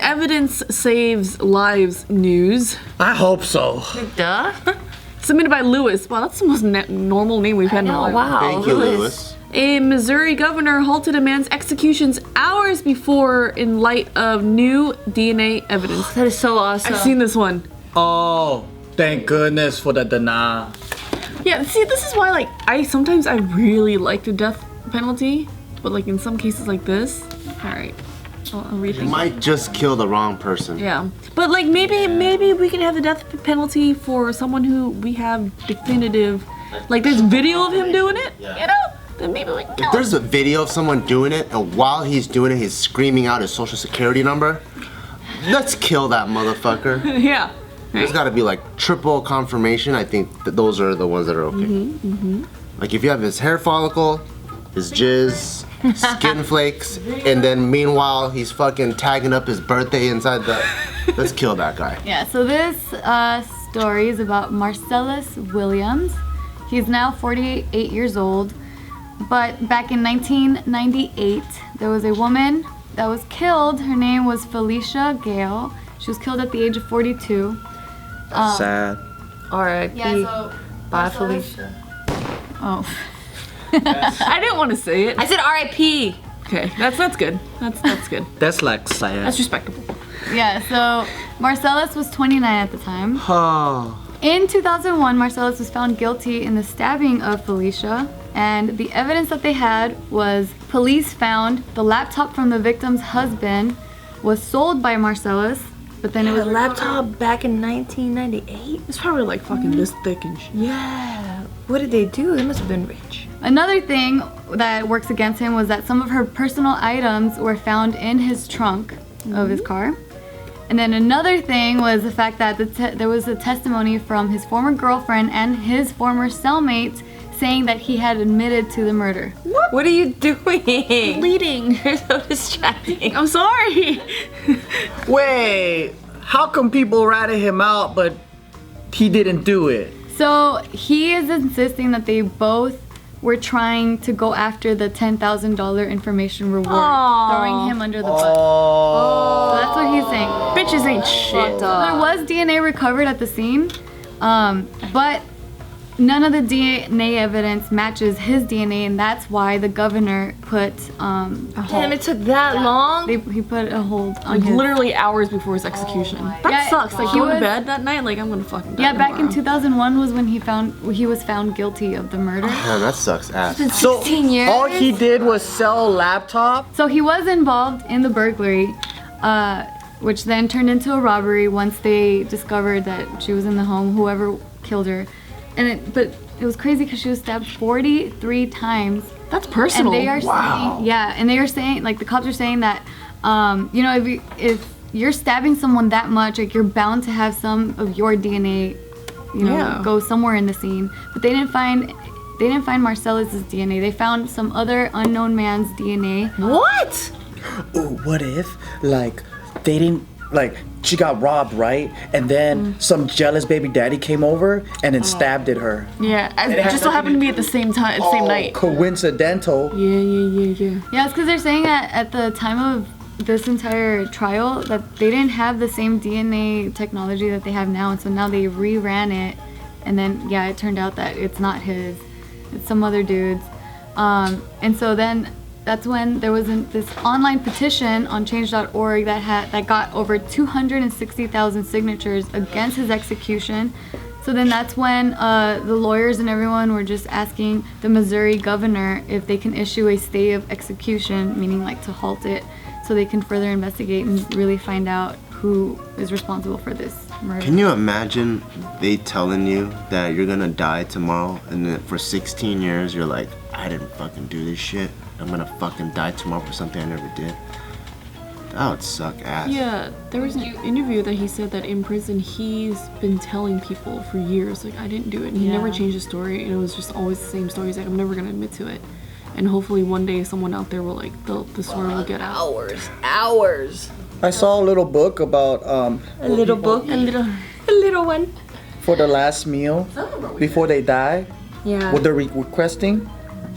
Evidence Saves Lives news. I hope so. Duh. Submitted by Lewis. Wow, that's the most normal name we've had in a while. Wow. Thank you, Lewis. A Missouri governor halted a man's executions hours before in light of new DNA evidence. That is so awesome. I've seen this one. Oh, thank goodness for the denial. Yeah, see, this is why, like, I really like the death penalty, but, like, in some cases like this, all right, I'll rethink You might just kill the wrong person. Yeah, but, like, maybe we can have the death penalty for someone who we have definitive, like, there's video of him doing it, you know? Then maybe we can kill If there's a video of someone doing it, and while he's doing it, he's screaming out his social security number, let's kill that motherfucker. him. Yeah. There's gotta be like triple confirmation. I think that those are the ones that are okay. Like if you have his hair follicle, his jizz, skin flakes, and then meanwhile he's fucking tagging up his birthday inside the... Let's kill that guy. Yeah, so this story is about Marcellus Williams. He's now 48 years old, but back in 1998, there was a woman that was killed. Her name was Felicia Gale. She was killed at the age of 42. Sad. R.I.P. Yeah, so Bye, Felicia. Oh. I didn't want to say it. I said R.I.P. Okay, that's good. That's good. That's like sad. That's respectable. Yeah, so Marcellus was 29 at the time. Oh. In 2001, Marcellus was found guilty in the stabbing of Felicia, and the evidence that they had was police found the laptop from the victim's husband was sold by Marcellus, but then it was A laptop back in 1998? It's probably like fucking this thick and shit. Yeah. What did they do? They must have been rich. Another thing that works against him was that some of her personal items were found in his trunk of his car. And then another thing was the fact that there was a testimony from his former girlfriend and his former cellmate saying that he had admitted to the murder. What are you doing? Bleeding. You're so distracting. I'm sorry. Wait, how come people ratted him out but he didn't do it? So he is insisting that they both were trying to go after the $10,000 information reward, throwing him under the bus. Oh. So that's what he's saying. Bitches ain't shit. There was DNA recovered at the scene, but none of the DNA evidence matches his DNA, and that's why the governor put a hold. Damn, it took that long? He put a hold on Like his. literally hours before his execution. That Yeah, sucks. Like he he went to was- bed that night. Like I'm gonna fucking die Yeah, back in tomorrow. 2001 was when he was found guilty of the murder. Man, that sucks ass. So 16 years? all he did was sell a laptop? So he was involved in the burglary, which then turned into a robbery once they discovered that she was in the home, whoever killed her. But it was crazy because she was stabbed 43 times. That's personal. And they are saying, yeah, and they are saying, like the cops are saying that, you know, if you're stabbing someone that much, like you're bound to have some of your DNA, you know, go somewhere in the scene. But they didn't find Marcellus's DNA. They found some other unknown man's DNA. What? Ooh, what if, like, they didn't, like, she got robbed, right? And then some jealous baby daddy came over and then stabbed at her. Yeah, it just so happened to be at the same time, at the same night. Coincidental. Yeah. Yeah, it's because they're saying that at the time of this entire trial that they didn't have the same DNA technology that they have now, and so now they reran it, and then it turned out that it's not his, it's some other dude's, and so then that's when there was this online petition on change.org that got over 260,000 signatures against his execution. So then that's when the lawyers and everyone were just asking the Missouri governor if they can issue a stay of execution, meaning like to halt it, so they can further investigate and really find out who is responsible for this murder. Can you imagine they telling you that you're gonna die tomorrow, and then for 16 years you're like, I didn't fucking do this shit. I'm gonna fucking die tomorrow for something I never did. That would suck ass. Yeah, there was an interview that he said that in prison he's been telling people for years, like, I didn't do it. And he never changed his story, and it was just always the same story. He's like, I'm never gonna admit to it. And hopefully one day someone out there will, like, the story will get out. Hours. I saw a little book about A little book. A little one. for the last meal before they die. Yeah. What they're requesting,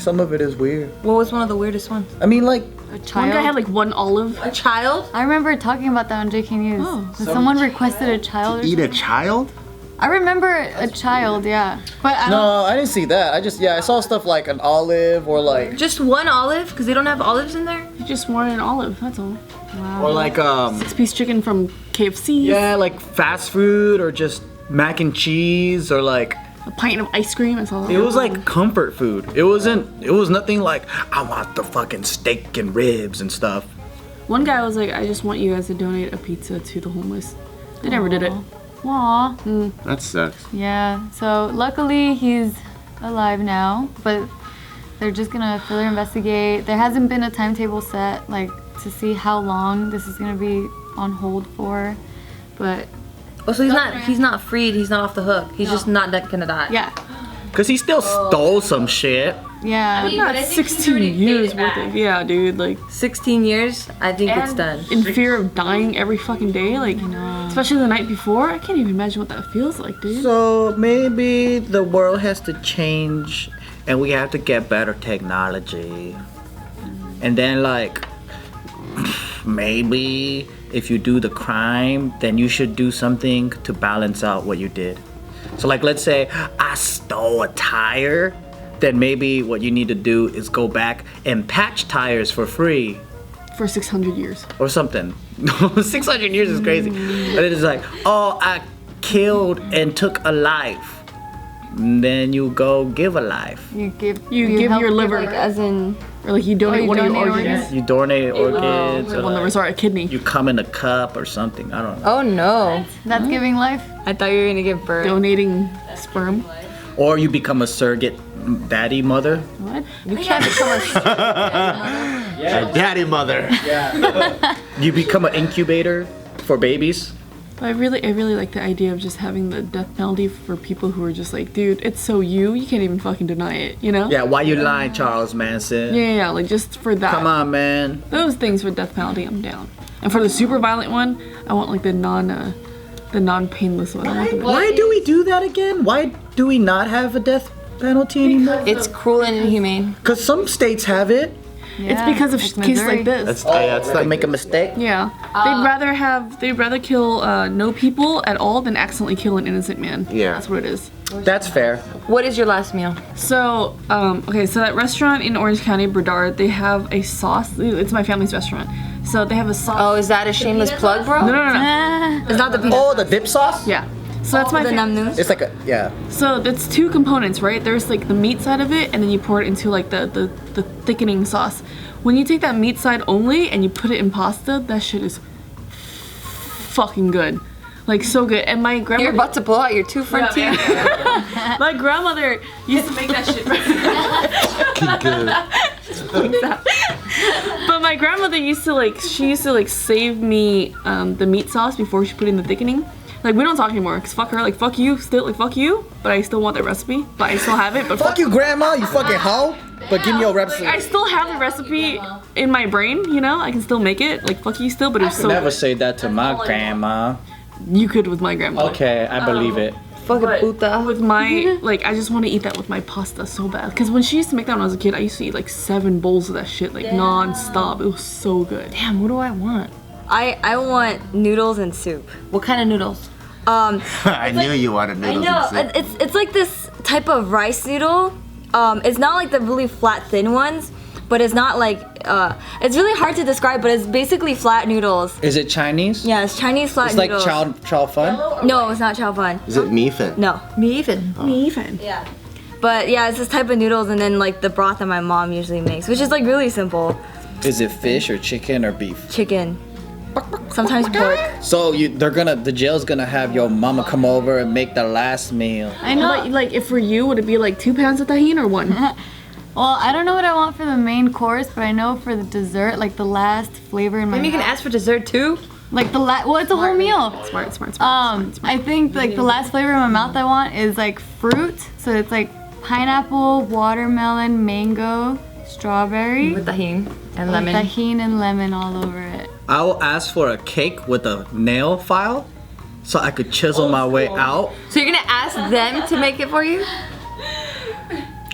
Some of it is weird. What was one of the weirdest ones? I mean, like, A One child. guy had like one olive. A child? I remember talking about that on JK News. Oh. Someone requested a child. Or Eat a something. child? I remember a child, yeah. But I don't. no, I didn't see that. I saw stuff like an olive or like, Just one olive? Because they don't have olives in there? He just wanted an olive. That's all. or like, 6-piece chicken from KFC. yeah, like fast food or just mac and cheese or like, A pint of ice cream. That's all. it was like comfort food. It was nothing like, I want the fucking steak and ribs and stuff. One guy was like, I just want you guys to donate a pizza to the homeless. They never did it. Aw. That sucks. Yeah. So luckily he's alive now, but they're just gonna further investigate. There hasn't been a timetable set, like to see how long this is gonna be on hold for, but Oh, so he's not freed, he's not off the hook. He's just not gonna die. yeah, Cause he still stole some shit. yeah. Not 16 years worth of. Yeah, dude. Like, 16 years, I think it's done. in fear of dying every fucking day. Like, especially the night before. I can't even imagine what that feels like, dude. So maybe the world has to change and we have to get better technology. And then like maybe if you do the crime, then you should do something to balance out what you did. So like let's say I stole a tire, then maybe what you need to do is go back and patch tires for free For 600 years. or something. 600 years is crazy. But it is like, oh, I killed and took a life. And then you go give a life. You give give your liver. like, as in. Or like you donate you one of your donate organs. organs? You donate organs. or One liver, like, sorry, a kidney. you come in a cup or something. I don't know. Oh no. That's giving life. I thought you were gonna give birth. Donating sperm. Or you become a surrogate daddy mother. What? You can't become A daddy mother. You become an incubator for babies. But I really like the idea of just having the death penalty for people who are just like, dude, it's so you can't even fucking deny it, you know? Yeah, why you lying, Charles Manson? Yeah, like just for that. Come on, man. Those things for death penalty, I'm down. And for the super violent one, I want like the non-painless one. I want the Why do we do that again? Why do we not have a death penalty anymore? It's cruel and inhumane. Because some states have it. It's because of cases like this. That's Like make a mistake. Yeah, they'd rather kill no people at all than accidentally kill an innocent man. Yeah. That's what it is. That's fair. What is your last meal? So, okay, so that restaurant in Orange County, Berdard, they have a sauce. It's my family's restaurant. So they have a sauce. Oh, is that a shameless plug, bro? No. It's not the pizza. Oh, the dip sauce? Yeah. So that's my the namnoos. It's like a, yeah. So it's two components, right? There's like the meat side of it, and then you pour it into like the thickening sauce. When you take that meat side only and you put it in pasta, that shit is fucking good. Like so good. And my You're grandmother, about to pull out your two front teeth. my grandmother used to make that shit. But my grandmother used to like save me the meat sauce before she put in the thickening. Like we don't talk anymore, cause fuck her, like fuck you, fuck you. But I still want that recipe, but I still have it. But Fuck you, grandma, you fucking hoe. But give me your recipe. I still have the recipe in my brain, you know? I can still make it, like fuck you still, but it's so Never say that to my grandma. you could with my grandma. Okay, I believe it. Fucking puta. With my, like, I just want to eat that with my pasta so bad. Cause when she used to make that when I was a kid, I used to eat like 7 bowls of that shit, like non-stop. It was so good. Damn, what do I want? I want noodles and soup. What kind of noodles? I knew you wanted I noodles. know and soup. it's like this type of rice noodle. It's not like the really flat thin ones, but it's not like it's really hard to describe. But it's basically flat noodles. Is it Chinese? Yeah, it's Chinese flat It's like noodles. chow fun? No, it's not chow fun. Is it mee fin? No. Me even. Me even. Yeah. But yeah, it's this type of noodles, and then like the broth that my mom usually makes, which is like really simple. Is it fish or chicken or beef? Chicken. Sometimes pork. So the jail's gonna have your mama come over and make the last meal. I know. Like if for you, would it be like 2 pounds of tahini or 1? Well, I don't know what I want for the main course, but I know for the dessert, like the last flavor in my Maybe you can mouth. ask for dessert too? Like well, it's a whole meal. Smart. I think like the last flavor in my mouth I want is like fruit. So it's like pineapple, watermelon, mango, strawberry, With tahini and with lemon. tahini and lemon all over it. I will ask for a cake with a nail file so I could chisel my way out. So you're gonna ask them to make it for you?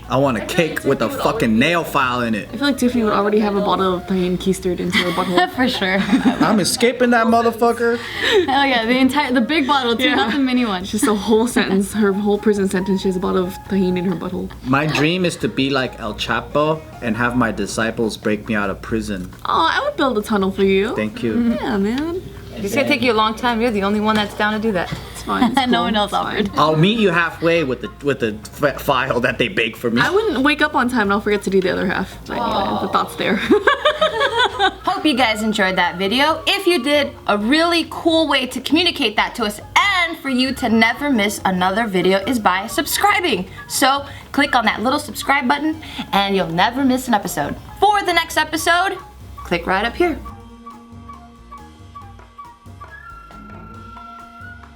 I want a cake with a fucking nail file in it. I feel like Tiffany would already have a bottle of tahini keistered into her butthole. For sure. I'm escaping that motherfucker. Hell yeah, the big bottle too, not the mini one. Just a whole sentence, her whole prison sentence, she has a bottle of tahini in her butthole. My dream is to be like El Chapo and have my disciples break me out of prison. Oh, I would build a tunnel for you. Thank you. Yeah, man. It's gonna take you a long time. You're the only one that's down to do that. It's fine. It's No cool. one else It's fine. offered. I'll meet you halfway with the file that they bake for me. I wouldn't wake up on time and I'll forget to do the other half. But anyway, the thought's there. Hope you guys enjoyed that video. If you did, a really cool way to communicate that to us and for you to never miss another video is by subscribing. So click on that little subscribe button and you'll never miss an episode. For the next episode, click right up here.